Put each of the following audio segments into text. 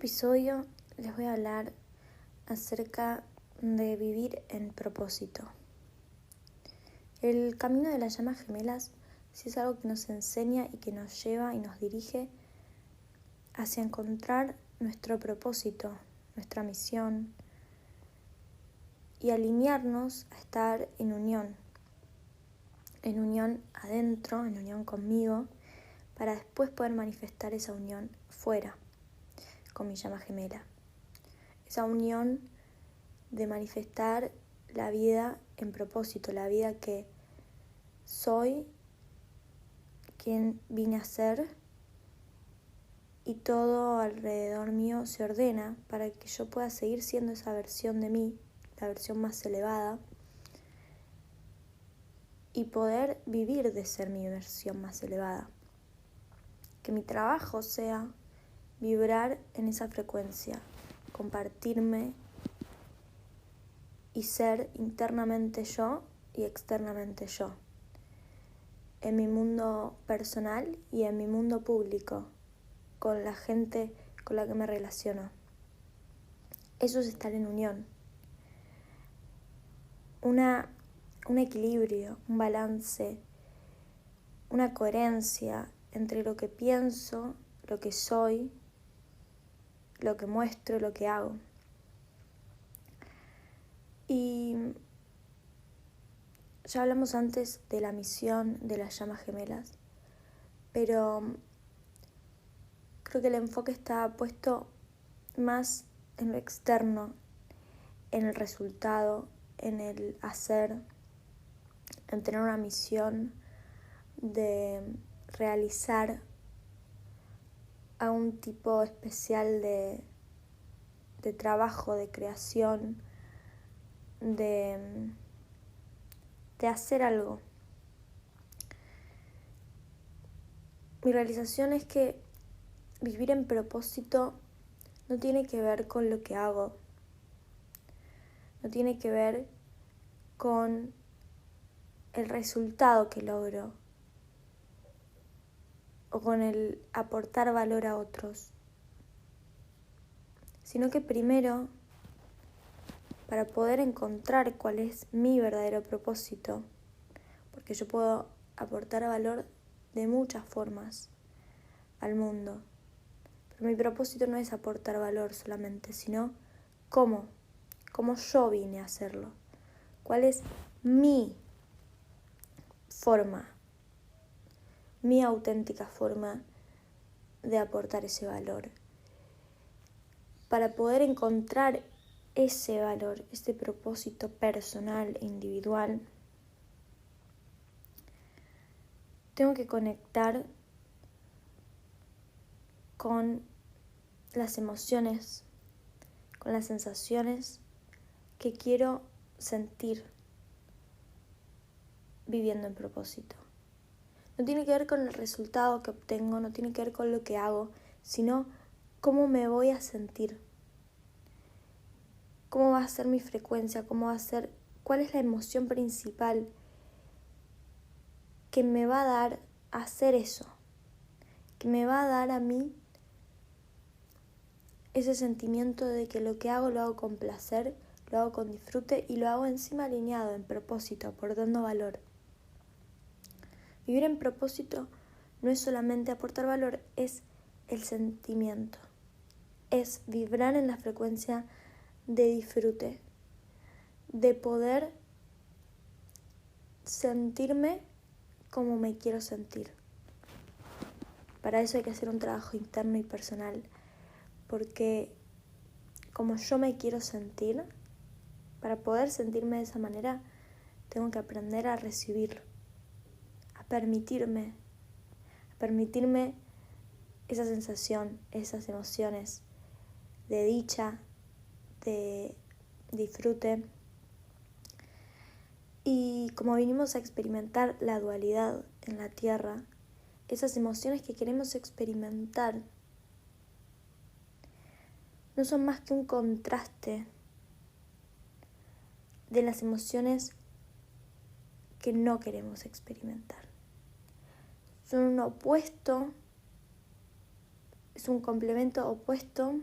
episodio les voy a hablar acerca de vivir en propósito. El camino de las llamas gemelas sí es algo que nos enseña y que nos lleva y nos dirige hacia encontrar nuestro propósito, nuestra misión y alinearnos a estar en unión adentro, en unión conmigo, para después poder manifestar esa unión fuera con mi llama gemela. Esa unión de manifestar la vida en propósito, la vida que soy, quien vine a ser, y todo alrededor mío se ordena para que yo pueda seguir siendo esa versión de mí, la versión más elevada, y poder vivir de ser mi versión más elevada. Que mi trabajo sea vibrar en esa frecuencia, compartirme y ser internamente yo y externamente yo, en mi mundo personal y en mi mundo público, con la gente con la que me relaciono. Eso es estar en unión. Un equilibrio, un balance, una coherencia entre lo que pienso, lo que soy, lo que muestro, lo que hago. Y ya hablamos antes de la misión de las llamas gemelas, pero creo que el enfoque está puesto más en lo externo, en el resultado, en el hacer, en tener una misión de realizar a un tipo especial de trabajo, de creación, de hacer algo. Mi realización es que vivir en propósito no tiene que ver con lo que hago, no tiene que ver con el resultado que logro o con el aportar valor a otros, sino que primero, para poder encontrar cuál es mi verdadero propósito, porque yo puedo aportar valor de muchas formas al mundo, pero mi propósito no es aportar valor solamente, sino cómo yo vine a hacerlo, cuál es mi forma, mi auténtica forma de aportar ese valor. Para poder encontrar ese valor, este propósito personal e individual, tengo que conectar con las emociones, con las sensaciones que quiero sentir viviendo en propósito. No tiene que ver con el resultado que obtengo, no tiene que ver con lo que hago, sino cómo me voy a sentir, cómo va a ser mi frecuencia, cuál es la emoción principal que me va a dar a hacer eso, que me va a dar a mí ese sentimiento de que lo que hago lo hago con placer, lo hago con disfrute y lo hago encima alineado, en propósito, aportando valor. Vivir en propósito no es solamente aportar valor, es el sentimiento, es vibrar en la frecuencia de disfrute, de poder sentirme como me quiero sentir. Para eso hay que hacer un trabajo interno y personal, porque como yo me quiero sentir, para poder sentirme de esa manera, tengo que aprender a recibir, a permitirme esa sensación, esas emociones de dicha, de disfrute. Y como vinimos a experimentar la dualidad en la tierra, esas emociones que queremos experimentar no son más que un contraste de las emociones que no queremos experimentar. Son un opuesto, es un complemento opuesto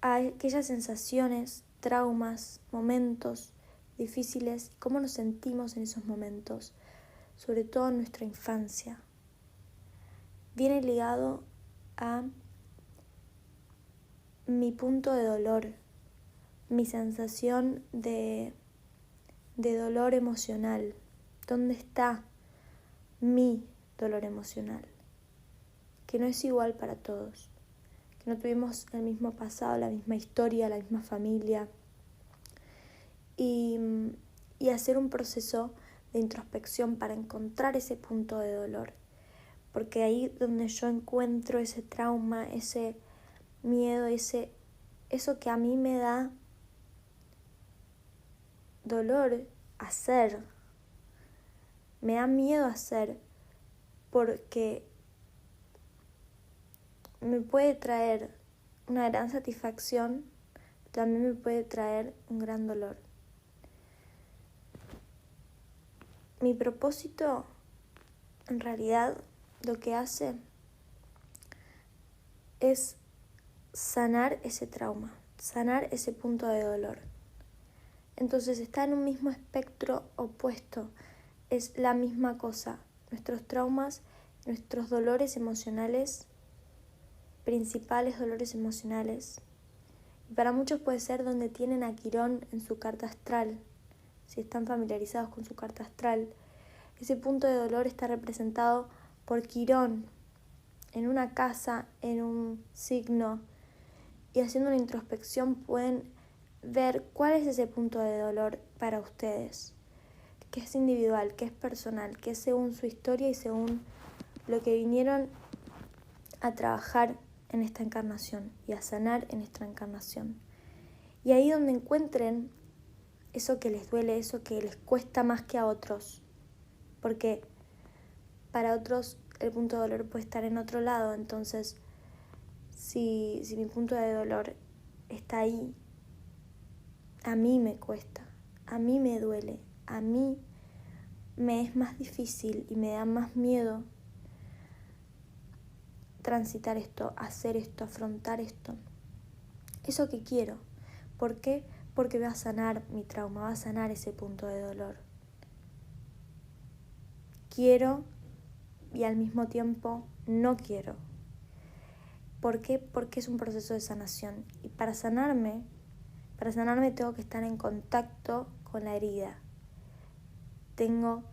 a aquellas sensaciones, traumas, momentos difíciles, cómo nos sentimos en esos momentos, sobre todo en nuestra infancia. Viene ligado a mi punto de dolor, mi sensación de dolor emocional. ¿Dónde está mi dolor emocional? Que no es igual para todos, que no tuvimos el mismo pasado, la misma historia, la misma familia. Y hacer un proceso de introspección para encontrar ese punto de dolor. Porque ahí donde yo encuentro ese trauma, ese miedo, eso que a mí me da dolor hacer, me da miedo hacer, porque me puede traer una gran satisfacción, también me puede traer un gran dolor. Mi propósito, en realidad, lo que hace es sanar ese trauma, sanar ese punto de dolor. Entonces está en un mismo espectro opuesto, es la misma cosa. Nuestros traumas, nuestros dolores emocionales, principales dolores emocionales. Y para muchos puede ser donde tienen a Quirón en su carta astral. Si están familiarizados con su carta astral, ese punto de dolor está representado por Quirón en una casa, en un signo, y haciendo una introspección pueden ver cuál es ese punto de dolor para ustedes, que es individual, que es personal, que es según su historia y según lo que vinieron a trabajar en esta encarnación y a sanar en esta encarnación. Y ahí donde encuentren eso que les duele, eso que les cuesta más que a otros, porque para otros el punto de dolor puede estar en otro lado. Entonces si mi punto de dolor está ahí, a mí me cuesta, a mí me duele, a mí me es más difícil y me da más miedo transitar esto, hacer esto, afrontar esto. Eso que quiero. ¿Por qué? Porque va a sanar mi trauma, va a sanar ese punto de dolor. Quiero y al mismo tiempo no quiero. ¿Por qué? Porque es un proceso de sanación. Y para sanarme tengo que estar en contacto con la herida. Tengo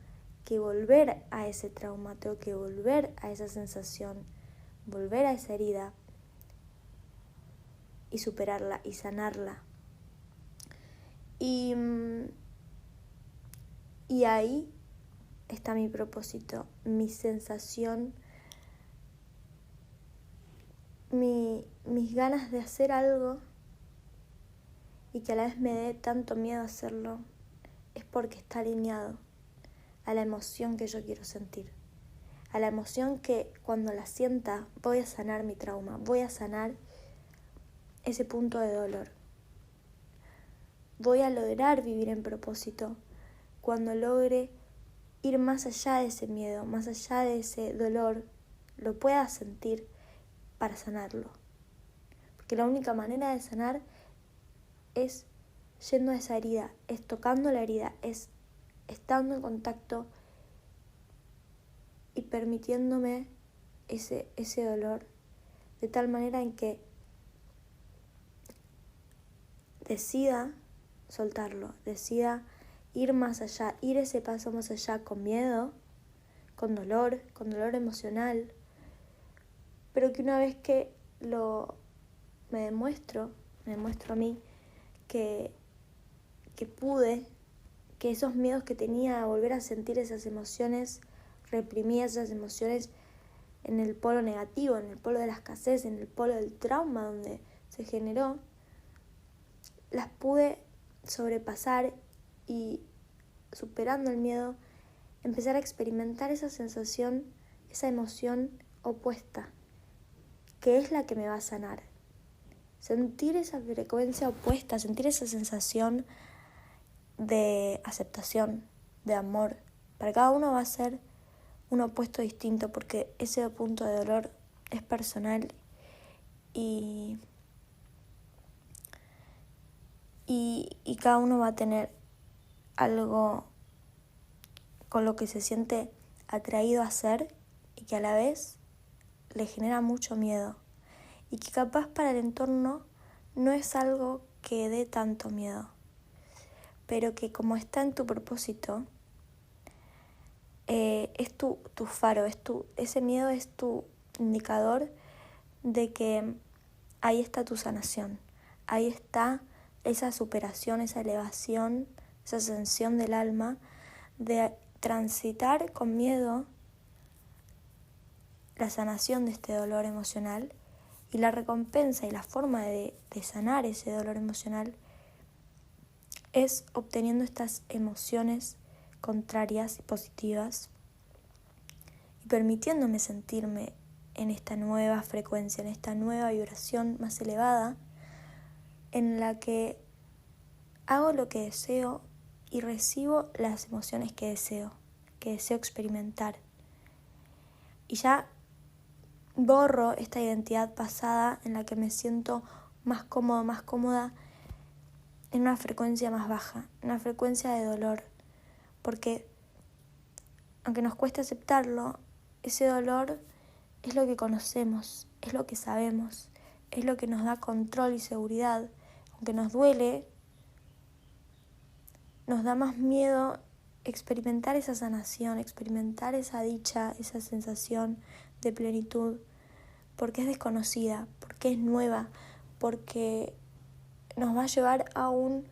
que volver a ese trauma, tengo que volver a esa sensación, volver a esa herida y superarla y sanarla. Y ahí está mi propósito, mi sensación, mis ganas de hacer algo y que a la vez me dé tanto miedo hacerlo, es porque está alineado a la emoción que yo quiero sentir, a la emoción que cuando la sienta voy a sanar mi trauma, voy a sanar ese punto de dolor. Voy a lograr vivir en propósito cuando logre ir más allá de ese miedo, más allá de ese dolor, lo pueda sentir para sanarlo. Porque la única manera de sanar es yendo a esa herida, es tocando la herida, es estando en contacto y permitiéndome ese dolor, de tal manera en que decida soltarlo, decida ir más allá, ir ese paso más allá con miedo, con dolor emocional, pero que una vez que me demuestro a mí que pude, que esos miedos que tenía a volver a sentir esas emociones reprimidas, esas emociones en el polo negativo, en el polo de la escasez, en el polo del trauma donde se generó, las pude sobrepasar y, superando el miedo, empezar a experimentar esa sensación, esa emoción opuesta, que es la que me va a sanar. Sentir esa frecuencia opuesta, sentir esa sensación de aceptación, de amor. Para cada uno va a ser un opuesto distinto, porque ese punto de dolor es personal y y cada uno va a tener algo con lo que se siente atraído a hacer y que a la vez le genera mucho miedo y que capaz para el entorno no es algo que dé tanto miedo, pero que como está en tu propósito, es tu faro, ese miedo es tu indicador de que ahí está tu sanación, ahí está esa superación, esa elevación, esa ascensión del alma, de transitar con miedo la sanación de este dolor emocional, y la recompensa y la forma de sanar ese dolor emocional es obteniendo estas emociones contrarias y positivas y permitiéndome sentirme en esta nueva frecuencia, en esta nueva vibración más elevada, en la que hago lo que deseo y recibo las emociones que deseo experimentar. Y ya borro esta identidad pasada en la que me siento más cómodo, más cómoda en una frecuencia más baja, en una frecuencia de dolor. Porque aunque nos cueste aceptarlo, ese dolor es lo que conocemos, es lo que sabemos, es lo que nos da control y seguridad. Aunque nos duele, nos da más miedo experimentar esa sanación, experimentar esa dicha, esa sensación de plenitud, porque es desconocida, porque es nueva, porque nos va a llevar a un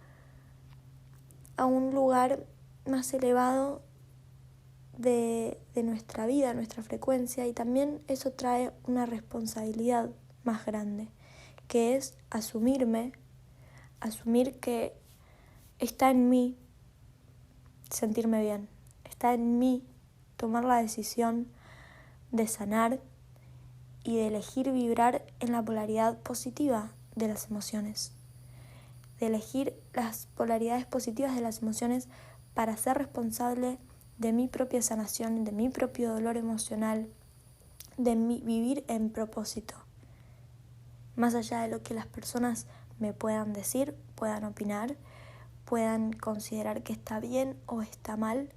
lugar más elevado de nuestra vida, nuestra frecuencia, y también eso trae una responsabilidad más grande, que es asumir que está en mí sentirme bien, está en mí tomar la decisión de sanar y de elegir vibrar en la polaridad positiva de las emociones, de elegir las polaridades positivas de las emociones para ser responsable de mi propia sanación, de mi propio dolor emocional, de vivir en propósito. Más allá de lo que las personas me puedan decir, puedan opinar, puedan considerar que está bien o está mal,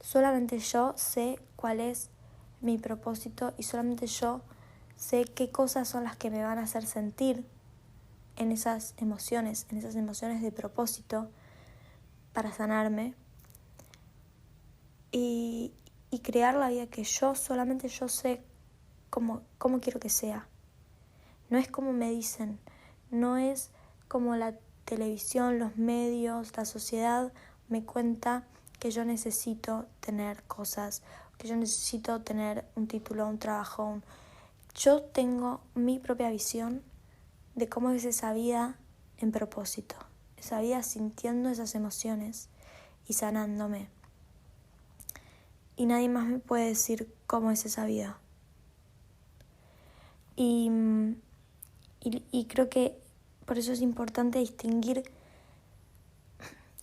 solamente yo sé cuál es mi propósito y solamente yo sé qué cosas son las que me van a hacer sentir en esas emociones de propósito para sanarme y crear la vida que solamente yo sé cómo quiero que sea. No es como me dicen, no es como la televisión, los medios, la sociedad me cuenta que yo necesito tener cosas, que yo necesito tener un título, un trabajo. Yo tengo mi propia visión de cómo es esa vida en propósito, esa vida sintiendo esas emociones y sanándome. Y nadie más me puede decir cómo es esa vida. Y creo que por eso es importante distinguir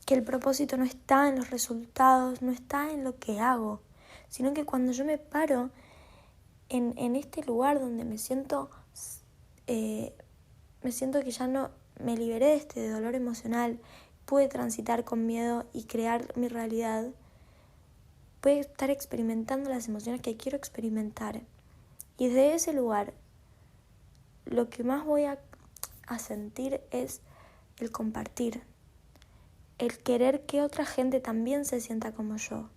que el propósito no está en los resultados, no está en lo que hago, sino que cuando yo me paro en este lugar donde me siento que ya no me liberé de este dolor emocional, pude transitar con miedo y crear mi realidad, pude estar experimentando las emociones que quiero experimentar. Y desde ese lugar, lo que más voy a sentir es el compartir, el querer que otra gente también se sienta como yo,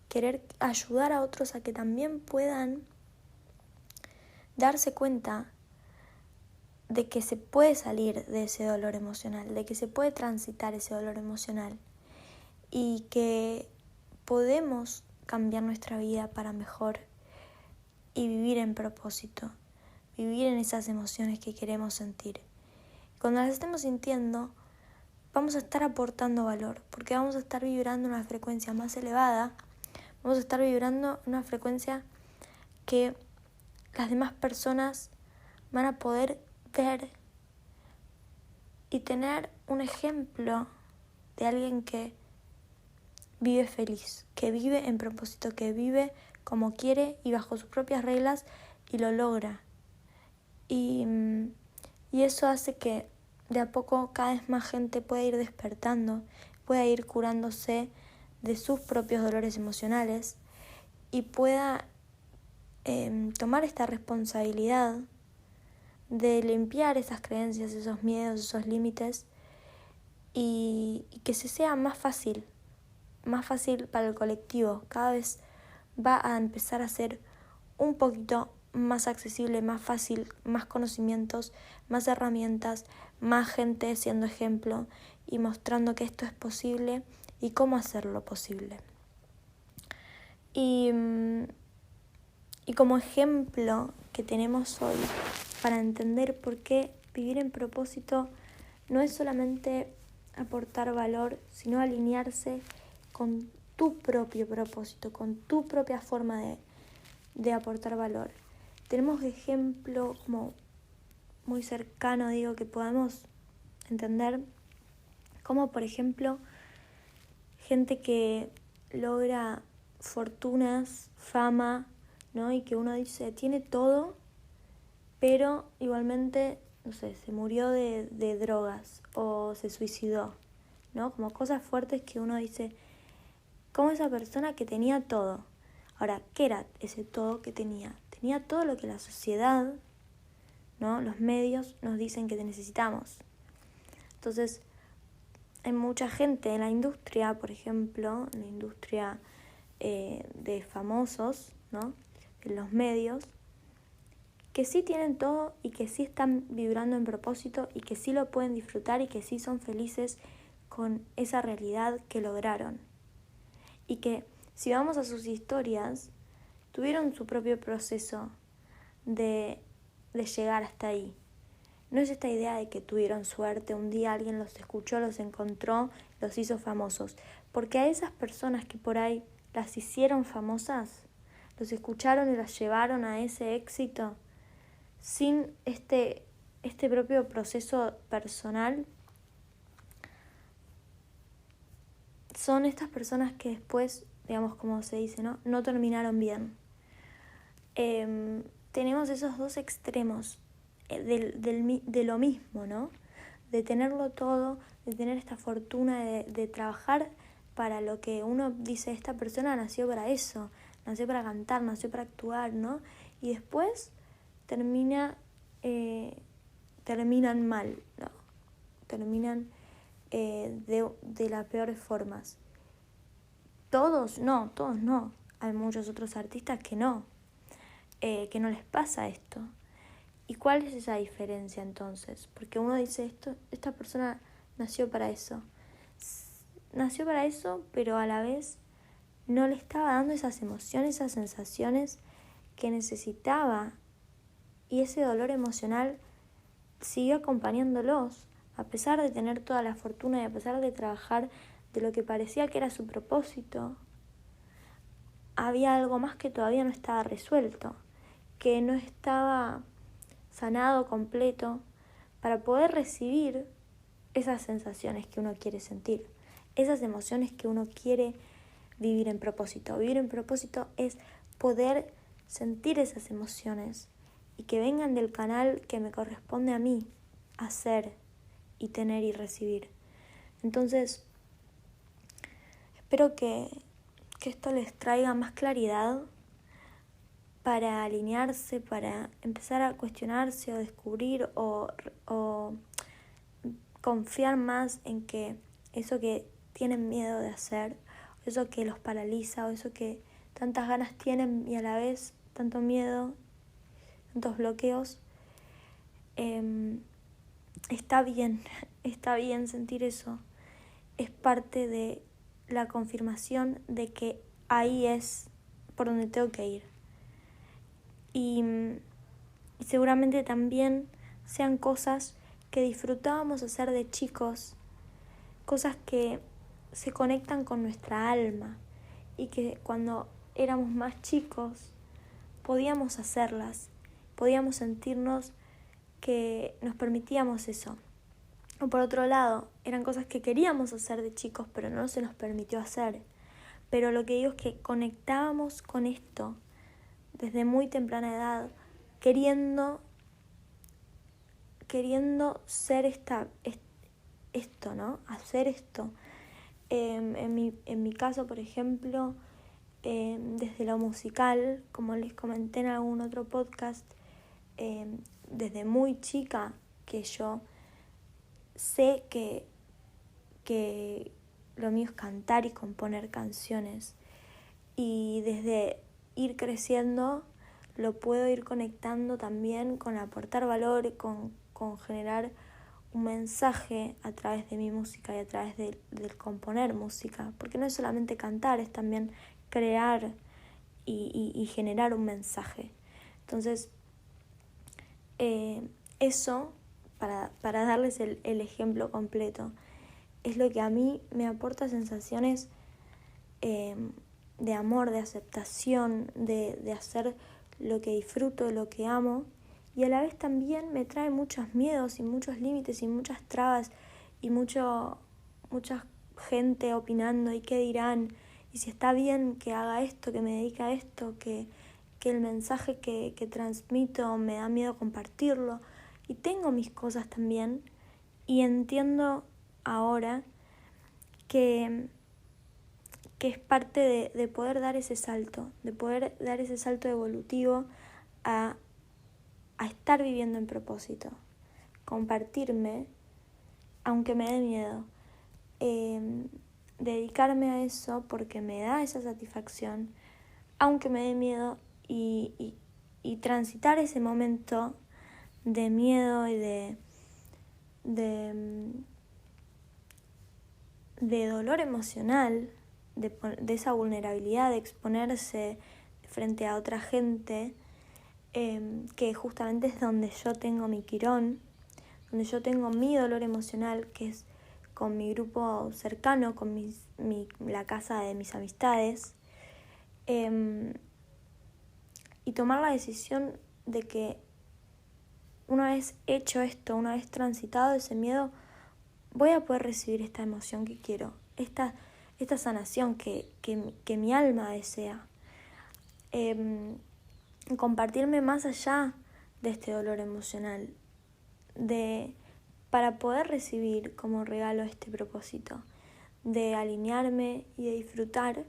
querer ayudar a otros a que también puedan darse cuenta de que se puede salir de ese dolor emocional, de que se puede transitar ese dolor emocional y que podemos cambiar nuestra vida para mejor y vivir en propósito, vivir en esas emociones que queremos sentir. Cuando las estemos sintiendo, vamos a estar aportando valor, porque vamos a estar vibrando en una frecuencia más elevada, vamos a estar vibrando en una frecuencia que las demás personas van a poder ver y tener un ejemplo de alguien que vive feliz, que vive en propósito, que vive como quiere y bajo sus propias reglas y lo logra. Y eso hace que de a poco cada vez más gente pueda ir despertando, pueda ir curándose de sus propios dolores emocionales y pueda tomar esta responsabilidad de limpiar esas creencias, esos miedos, esos límites y que se sea más fácil para el colectivo. Cada vez va a empezar a ser un poquito más accesible, más fácil, más conocimientos, más herramientas, más gente siendo ejemplo y mostrando que esto es posible y cómo hacerlo posible. Y como ejemplo que tenemos hoy para entender por qué vivir en propósito no es solamente aportar valor, sino alinearse con tu propio propósito, con tu propia forma de aportar valor. Tenemos ejemplo como muy cercano, que podamos entender, como por ejemplo gente que logra fortunas, fama, ¿no? Y que uno dice, tiene todo, pero igualmente, no sé, se murió de drogas o se suicidó, ¿no? Como cosas fuertes que uno dice, ¿cómo esa persona que tenía todo? Ahora, ¿qué era ese todo que tenía? Tenía todo lo que la sociedad, ¿no? Los medios nos dicen que necesitamos. Entonces, hay mucha gente en la industria, por ejemplo, en la industria de famosos, ¿no? En los medios, que sí tienen todo y que sí están vibrando en propósito y que sí lo pueden disfrutar y que sí son felices con esa realidad que lograron. Y que si vamos a sus historias, tuvieron su propio proceso de llegar hasta ahí. No es esta idea de que tuvieron suerte, un día alguien los escuchó, los encontró, los hizo famosos. Porque a esas personas que por ahí las hicieron famosas, los escucharon y las llevaron a ese éxito, sin este propio proceso personal, son estas personas que después, digamos como se dice, no terminaron bien. Tenemos esos dos extremos de lo mismo, ¿no? De tenerlo todo, de tener esta fortuna, de trabajar para lo que uno dice, esta persona nació para eso, nació para cantar, nació para actuar, ¿no? Y después terminan mal, ¿no? Terminan de las peores formas. Todos no. Hay muchos otros artistas que no les pasa esto. ¿Y cuál es esa diferencia entonces? Porque uno dice, esta persona nació para eso. Nació para eso, pero a la vez no le estaba dando esas emociones, esas sensaciones que necesitaba. Y ese dolor emocional siguió acompañándolos, a pesar de tener toda la fortuna y a pesar de trabajar de lo que parecía que era su propósito. Había algo más que todavía no estaba resuelto, que no estaba sanado, completo, para poder recibir esas sensaciones que uno quiere sentir, esas emociones que uno quiere vivir en propósito. Vivir en propósito es poder sentir esas emociones y que vengan del canal que me corresponde a mí, hacer y tener y recibir. Entonces, espero que esto les traiga más claridad para alinearse, para empezar a cuestionarse o descubrir o confiar más en que eso que tienen miedo de hacer, eso que los paraliza o eso que tantas ganas tienen y a la vez tanto miedo, tantos bloqueos, está bien sentir eso. Es parte de la confirmación de que ahí es por donde tengo que ir. Y seguramente también sean cosas que disfrutábamos hacer de chicos, cosas que se conectan con nuestra alma y que cuando éramos más chicos podíamos hacerlas, podíamos sentirnos que nos permitíamos eso. O por otro lado, eran cosas que queríamos hacer de chicos pero no se nos permitió hacer. Pero lo que digo es que conectábamos con esto desde muy temprana edad, queriendo queriendo ser esto, ¿no? Hacer esto. En mi caso, por ejemplo, desde lo musical, como les comenté en algún otro podcast, desde muy chica que yo sé que lo mío es cantar y componer canciones. Y desde ir creciendo lo puedo ir conectando también con aportar valor y con generar un mensaje a través de mi música y a través del componer música. Porque no es solamente cantar, es también crear y generar un mensaje. Entonces, eso, para darles el ejemplo completo, es lo que a mí me aporta sensaciones de amor, de aceptación, de hacer lo que disfruto, lo que amo, y a la vez también me trae muchos miedos y muchos límites y muchas trabas y mucha gente opinando y qué dirán, y si está bien que haga esto, que me dedique a esto, que el mensaje que transmito me da miedo compartirlo, y tengo mis cosas también, y entiendo ahora que es parte de poder dar ese salto, de poder dar ese salto evolutivo a estar viviendo en propósito, compartirme, aunque me dé miedo, dedicarme a eso porque me da esa satisfacción, aunque me dé miedo, y transitar ese momento de miedo y de dolor emocional, de esa vulnerabilidad de exponerse frente a otra gente, que justamente es donde yo tengo mi quirón, donde yo tengo mi dolor emocional, que es con mi grupo cercano, con la casa de mis amistades, y tomar la decisión de que una vez hecho esto, una vez transitado ese miedo, voy a poder recibir esta emoción que quiero, esta sanación que mi alma desea. Compartirme más allá de este dolor emocional, para poder recibir como regalo este propósito, de alinearme y de disfrutar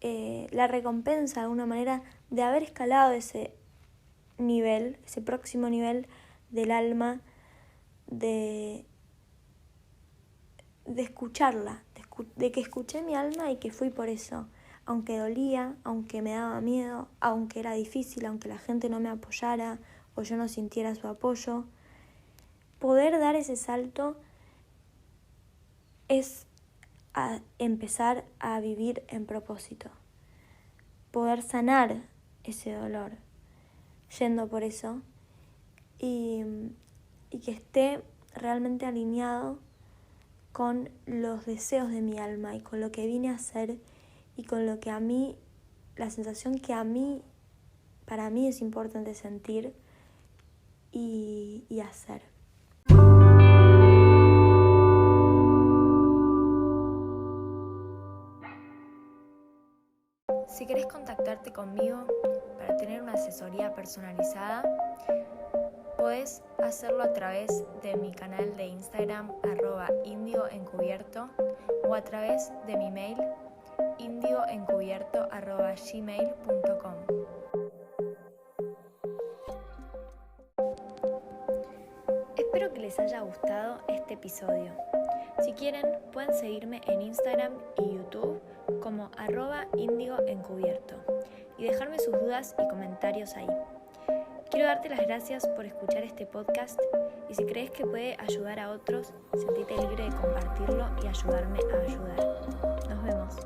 la recompensa de alguna manera de haber escalado ese nivel, ese próximo nivel del alma, de escucharla, de que escuché mi alma y que fui por eso, aunque dolía, aunque me daba miedo, aunque era difícil, aunque la gente no me apoyara o yo no sintiera su apoyo. Poder dar ese salto es empezar a vivir en propósito, poder sanar ese dolor yendo por eso, y que esté realmente alineado con los deseos de mi alma y con lo que vine a hacer y con lo que a mí, la sensación que para mí es importante sentir y hacer. Si querés contactarte conmigo para tener una asesoría personalizada, podés hacerlo a través de mi canal de Instagram @indioencubierto o a través de mi mail indioencubierto@gmail.com. Espero que les haya gustado este episodio. Si quieren, pueden seguirme en Instagram y YouTube como @indioencubierto y dejarme sus dudas y comentarios ahí. Quiero darte las gracias por escuchar este podcast, y si crees que puede ayudar a otros, sentite libre de compartirlo y ayudarme a ayudar. Nos vemos.